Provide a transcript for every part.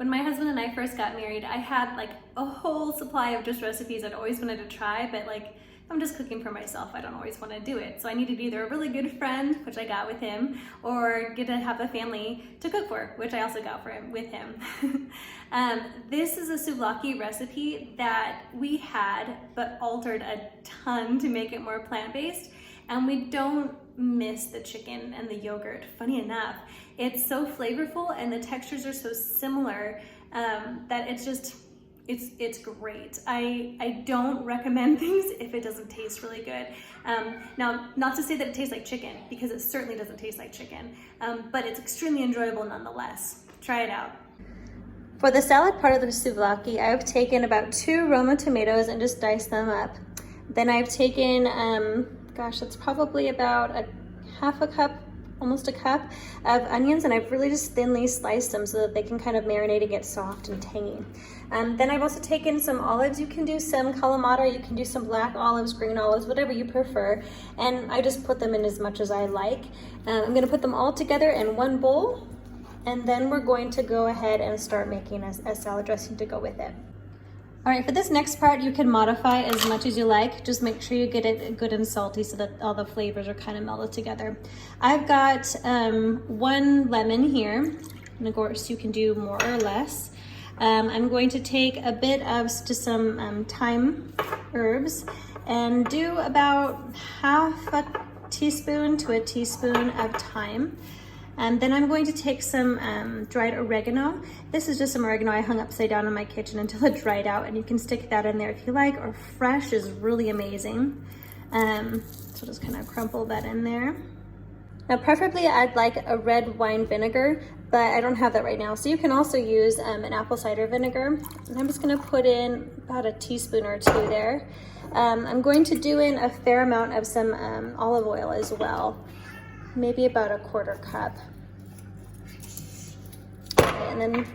When my husband and I first got married, I had like a whole supply of just recipes I'd always wanted to try, but like if I'm just cooking for myself, I don't always want to do it. So I needed either a really good friend, which I got with him, or get to have a family to cook for, which I also got for him with him. This is a souvlaki recipe that we had, but altered a ton to make it more plant-based. And we don't miss the chicken and the yogurt. Funny enough, it's so flavorful and the textures are so similar that it's great. I don't recommend things if it doesn't taste really good. Now, not to say that it tastes like chicken, because it certainly doesn't taste like chicken, but it's extremely enjoyable nonetheless. Try it out. For the salad part of the souvlaki, I've taken about 2 Roma tomatoes and just diced them up. Then I've taken, gosh, that's probably about half a cup, almost a cup of onions, and I've really just thinly sliced them so that they can kind of marinate and get soft and tangy. Then I've also taken some olives. You can do some Kalamata, you can do some black olives, green olives, whatever you prefer, and I just put them in as much as I like. I'm gonna put them all together in one bowl, and then we're going to go ahead and start making a salad dressing to go with it. All right, for this next part, you can modify as much as you like. Just make sure you get it good and salty so that all the flavors are kind of melded together. I've got 1 lemon here, and of course you can do more or less. I'm going to take a bit of just some thyme herbs and do about half a teaspoon to a teaspoon of thyme. Then I'm going to take some dried oregano. This is just some oregano I hung upside down in my kitchen until it dried out, and you can stick that in there if you like, or fresh is really amazing. So just kind of crumple that in there. Now preferably I'd like a red wine vinegar, but I don't have that right now. So you can also use an apple cider vinegar. And I'm just gonna put in about a teaspoon or 2 there. I'm going to do in a fair amount of some olive oil as well. Maybe about a 1/4 cup. Okay, and then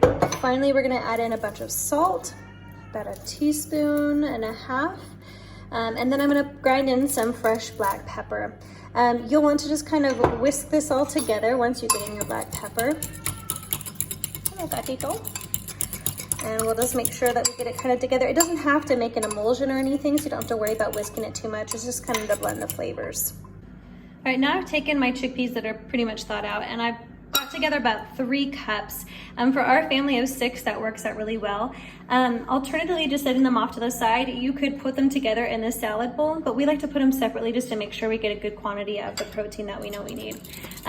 finally we're gonna add in a bunch of salt, about 1.5 teaspoons. And then I'm gonna grind in some fresh black pepper. You'll want to just kind of whisk this all together once you get in your black pepper. Hello, gatito. And we'll just make sure that we get it kind of together. It doesn't have to make an emulsion or anything, so you don't have to worry about whisking it too much. It's just kind of to blend the flavors. All right, now I've taken my chickpeas that are pretty much thawed out, and I've got together about 3 cups. For our family of 6, that works out really well. Alternatively, just setting them off to the side, you could put them together in this salad bowl, but we like to put them separately just to make sure we get a good quantity of the protein that we know we need.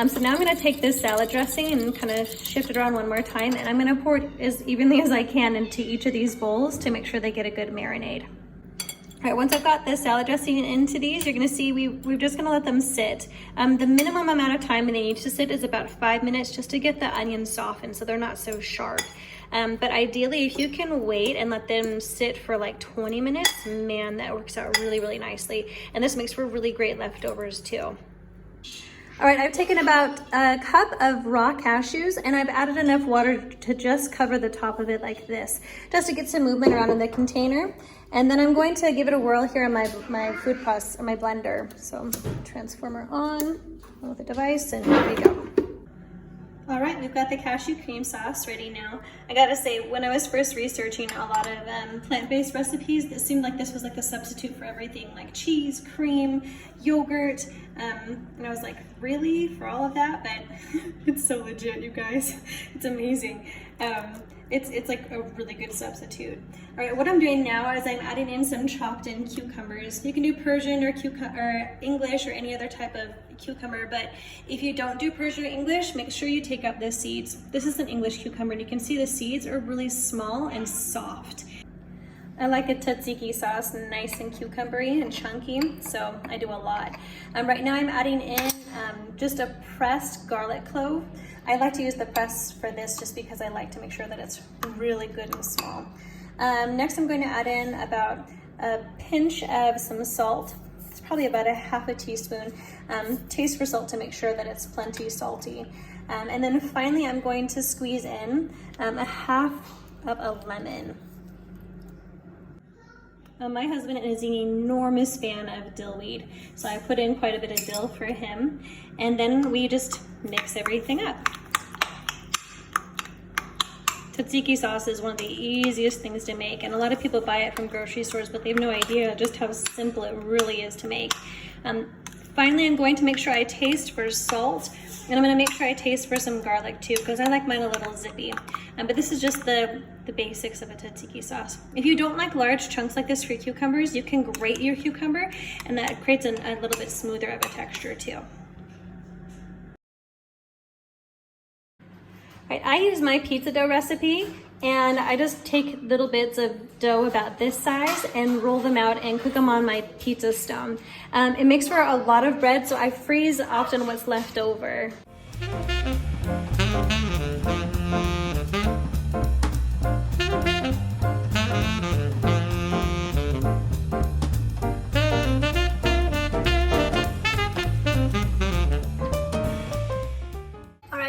So now I'm gonna take this salad dressing and kind of shift it around one more time, and I'm gonna pour it as evenly as I can into each of these bowls to make sure they get a good marinade. All right, once I've got the salad dressing into these, you're gonna see we're just gonna let them sit. The minimum amount of time they need to sit is about 5 minutes just to get the onions softened so they're not so sharp. But ideally, if you can wait and let them sit for like 20 minutes, man, that works out really, really nicely. And this makes for really great leftovers too. All right, I've taken about a cup of raw cashews and I've added enough water to just cover the top of it like this, just to get some movement around in the container. And then I'm going to give it a whirl here in my food processor, my blender. So transformer on with the device, and here we go. All right, we've got the cashew cream sauce ready now. I gotta say, when I was first researching a lot of plant-based recipes, it seemed like this was like a substitute for everything, like cheese, cream, yogurt, and I was like, really? For all of that? But it's so legit, you guys. It's amazing. It's like a really good substitute. All right, what I'm doing now is I'm adding in some chopped in cucumbers. You can do Persian or English or any other type of cucumber, but if you don't do Persian or English, make sure you take out the seeds. This is an English cucumber, and you can see the seeds are really small and soft. I like a tzatziki sauce, nice and cucumbery and chunky, so I do a lot. Right now I'm adding in just a pressed garlic clove. I like to use the press for this just because I like to make sure that it's really good and small. Next I'm going to add in about a pinch of some salt. It's probably about 1/2 teaspoon. Taste for salt to make sure that it's plenty salty. And then finally I'm going to squeeze in 1/2 of a lemon. My husband is an enormous fan of dill weed, so I put in quite a bit of dill for him, and then we just mix everything up. Tzatziki sauce is one of the easiest things to make, and a lot of people buy it from grocery stores, but they have no idea just how simple it really is to make. Finally, I'm going to make sure I taste for salt, and I'm going to make sure I taste for some garlic too, because I like mine a little zippy. But this is just the basics of a tzatziki sauce. If you don't like large chunks like this for cucumbers, you can grate your cucumber, and that creates a little bit smoother of a texture too. Right, I use my pizza dough recipe, and I just take little bits of dough about this size and roll them out and cook them on my pizza stone. It makes for a lot of bread, so I freeze often what's left over.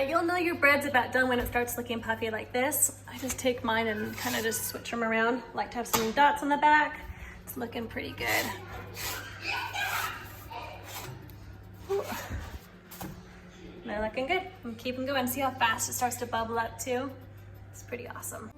You'll know your bread's about done when it starts looking puffy like this. I just take mine and kind of just switch them around. I like to have some dots on the back. It's looking pretty good. Ooh. They're looking good. I'm keep them going. See how fast it starts to bubble up too? It's pretty awesome.